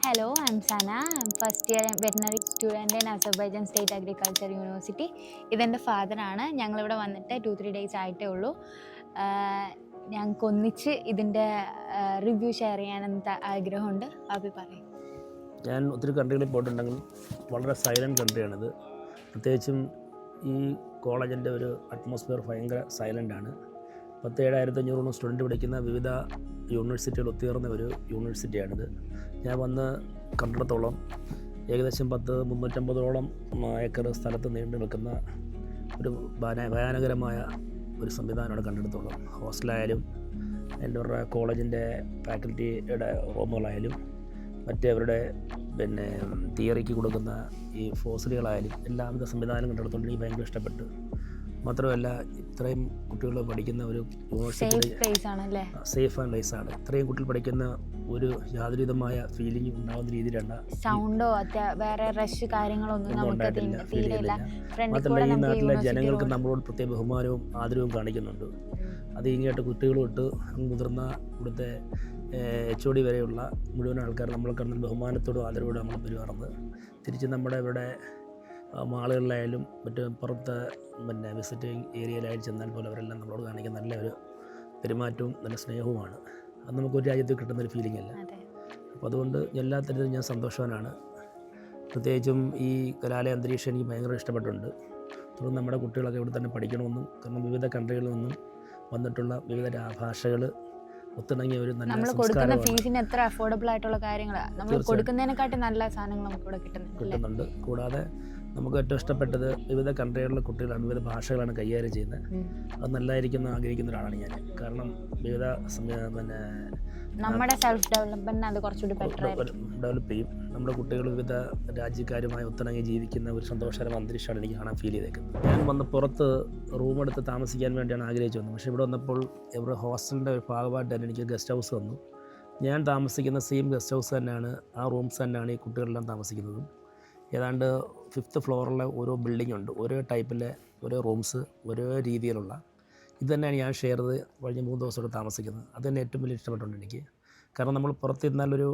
Hello, I'm Sana. I'm first year veterinary student in Azerbaijan State Agriculture University. ഇതെൻ്റെ ഫാദറാണ്. ഞങ്ങളിവിടെ വന്നിട്ട് 2-3 days ആയിട്ടേ ഉള്ളൂ. ഞങ്ങൾക്ക് ഒന്നിച്ച് ഇതിൻ്റെ റിവ്യൂ ഷെയർ ചെയ്യാനെന്ത് ആഗ്രഹമുണ്ട്. അഭി പറയും. ഞാൻ ഒത്തിരി കൺട്രികളിൽ പോയിട്ടുണ്ടെങ്കിലും വളരെ സൈലൻറ്റ് കൺട്രിയാണിത്. പ്രത്യേകിച്ചും ഈ കോളേജിൻ്റെ ഒരു അറ്റ്മോസ്ഫിയർ ഭയങ്കര സൈലൻ്റാണ്. 17,500 സ്റ്റുഡൻറ്റ് പഠിക്കുന്ന വിവിധ യൂണിവേഴ്സിറ്റികൾ ഒത്തുചേർന്ന ഒരു യൂണിവേഴ്സിറ്റിയാണിത്. ഞാൻ വന്ന് കണ്ടിടത്തോളം ഏകദേശം 350ഓളം ഏക്കർ സ്ഥലത്ത് നീണ്ടു നിൽക്കുന്ന ഒരു ഭയാനകരമായ ഒരു സംവിധാനമാണ് കണ്ടിടത്തോളം. ഹോസ്റ്റലായാലും എൻ്റെ കോളേജിൻ്റെ ഫാക്കൽറ്റിയുടെ റൂമുകളായാലും മറ്റവരുടെ തിയറിക്ക് കൊടുക്കുന്ന ഈ ഫോസിലുകളായാലും എല്ലാവിധ സംവിധാനം കണ്ടിടത്തോളം എനിക്ക് ഭയങ്കര ഇഷ്ടപ്പെട്ടു. മാത്രമല്ല ഇത്രയും കുട്ടികൾ പഠിക്കുന്ന ഒരു യൂണിവേഴ്സിറ്റി സേഫ് ആൻഡ് പ്ലേസ് ആണ്. ഇത്രയും കുട്ടികൾ പഠിക്കുന്ന ഒരു യാതൊരുവിധമായ ഫീലിംഗ് ഉണ്ടാകുന്ന രീതിയിലാണ്. സൗണ്ടോ വേറെ റഷ് കാര്യങ്ങളൊന്നും ഉണ്ടായിട്ടില്ല, ഫീൽ ചെയ്തില്ല. മാത്രമല്ല ഈ നാട്ടിലെ ജനങ്ങൾക്ക് നമ്മളോട് പ്രത്യേക ബഹുമാനവും ആദരവും കാണിക്കുന്നുണ്ട്. അത് ഇങ്ങോട്ട് കുട്ടികൾ തൊട്ട് മുതിർന്ന ഇവിടുത്തെ HOD വരെയുള്ള മുഴുവൻ ആൾക്കാർ നമ്മൾ കാണുന്ന ബഹുമാനത്തോടും ആദരവോടും നമ്മൾ പെരുമാറുന്നത്. തിരിച്ച് നമ്മുടെ ഇവിടെ മാളുകളിലായാലും മറ്റ് പുറത്ത് വിസിറ്റിംഗ് ഏരിയയിലായാലും ചെന്നാൽ പോലെ അവരെല്ലാം നമ്മളോട് കാണിക്കുന്ന നല്ലൊരു പെരുമാറ്റവും നല്ല സ്നേഹവുമാണ്. അത് നമുക്കൊരു രാജ്യത്ത് കിട്ടുന്നൊരു ഫീലിംഗ് അല്ല. അപ്പോൾ അതുകൊണ്ട് എല്ലാ തരത്തിലും ഞാൻ സന്തോഷവാനാണ്. പ്രത്യേകിച്ചും ഈ കലാലയ അന്തരീക്ഷം എനിക്ക് ഭയങ്കര ഇഷ്ടപ്പെട്ടിട്ടുണ്ട്. തുടർന്ന് നമ്മുടെ കുട്ടികളൊക്കെ ഇവിടെ തന്നെ പഠിക്കണമെന്നും, കാരണം വിവിധ കൺട്രികളിൽ നിന്നും വന്നിട്ടുള്ള വിവിധ ഭാഷകൾ ഒത്തിണങ്ങിയ ഒരു നല്ല നമ്മൾ കൊടുക്കുന്ന ഫീസിന് എത്ര അഫോർഡബിൾ ആയിട്ടുള്ള കാര്യങ്ങളാണ് നമ്മൾ കൊടുക്കുന്നതിനെക്കാട്ടി നല്ല സാധനങ്ങൾ നമുക്ക് ഇവിടെ കിട്ടുന്നുണ്ട്. കൂടാതെ നമുക്ക് ഏറ്റവും ഇഷ്ടപ്പെട്ടത് വിവിധ കൺട്രികളിലെ കുട്ടികളാണ്, വിവിധ ഭാഷകളാണ് കൈകാര്യം ചെയ്യുന്നത്. അത് നല്ലതായിരിക്കും ആഗ്രഹിക്കുന്ന ഒരാളാണ് ഞാൻ. കാരണം വിവിധ നമ്മുടെ സെൽഫ് ഡെവലപ്മെന്റ് അത് കുറച്ചുകൂടി ഡെവലപ്പ് ചെയ്യും. നമ്മുടെ കുട്ടികൾ വിവിധ രാജ്യക്കാരുമായി ഒത്തിണങ്ങി ജീവിക്കുന്ന ഒരു സന്തോഷകരമായ അന്തരീക്ഷമാണ് എനിക്ക് കാണാൻ ഫീൽ ചെയ്തേക്കുന്നത്. ഞാൻ വന്ന് പുറത്ത് റൂമെടുത്ത് താമസിക്കാൻ വേണ്ടിയാണ് ആഗ്രഹിച്ചു വന്നത്. പക്ഷേ ഇവിടെ വന്നപ്പോൾ ഇവിടെ ഹോസ്റ്റലിൻ്റെ ഒരു ഭാഗമായിട്ട് തന്നെ എനിക്ക് ഗസ്റ്റ് ഹൗസ് വന്നു. ഞാൻ താമസിക്കുന്ന സെയിം ഗസ്റ്റ് ഹൗസ് തന്നെയാണ്, ആ റൂംസ് തന്നെയാണ് ഈ കുട്ടികളെല്ലാം താമസിക്കുന്നതും. ഏതാണ്ട് 5th ഫ്ലോറിലെ ഓരോ ബിൽഡിംഗ് ഉണ്ട്, ഓരോ ടൈപ്പിലെ ഓരോ റൂംസ്, ഓരോ രീതിയിലുള്ള. ഇത് തന്നെയാണ് ഞാൻ ഷെയർ ചെയ്ത് കഴിഞ്ഞ 3 ദിവസമൊക്കെ താമസിക്കുന്നത്. അത് തന്നെ ഏറ്റവും വലിയ ഇഷ്ടപ്പെട്ടുണ്ട് എനിക്ക്. കാരണം നമ്മൾ പുറത്തിരുന്നാലൊരു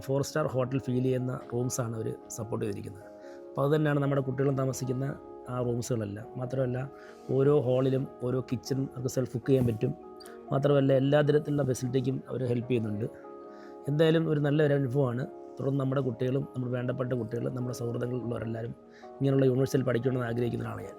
4 സ്റ്റാർ ഹോട്ടൽ ഫീൽ ചെയ്യുന്ന റൂംസാണ് അവർ സപ്പോർട്ട് ചെയ്തിരിക്കുന്നത്. അപ്പോൾ അത് തന്നെയാണ് നമ്മുടെ കുട്ടികളും താമസിക്കുന്ന ആ റൂംസുകളെല്ലാം. മാത്രമല്ല ഓരോ ഹാളിലും ഓരോ കിച്ചണും അവർക്ക് സെൽഫ് കുക്ക് ചെയ്യാൻ പറ്റും. മാത്രമല്ല എല്ലാ തരത്തിലുള്ള ഫെസിലിറ്റിക്കും അവർ ഹെൽപ്പ് ചെയ്യുന്നുണ്ട്. എന്തായാലും ഒരു നല്ലൊരു അനുഭവമാണ്. തുടർന്ന് നമ്മുടെ കുട്ടികളും, നമ്മുടെ വേണ്ടപ്പെട്ട കുട്ടികൾ, നമ്മുടെ സൗഹൃദങ്ങളുള്ളവരെല്ലാവരും ഇങ്ങനെയുള്ള യൂണിവേഴ്സിറ്റിയിൽ പഠിക്കണമെന്ന് ആഗ്രഹിക്കുന്ന ആളാണ് ഞാൻ.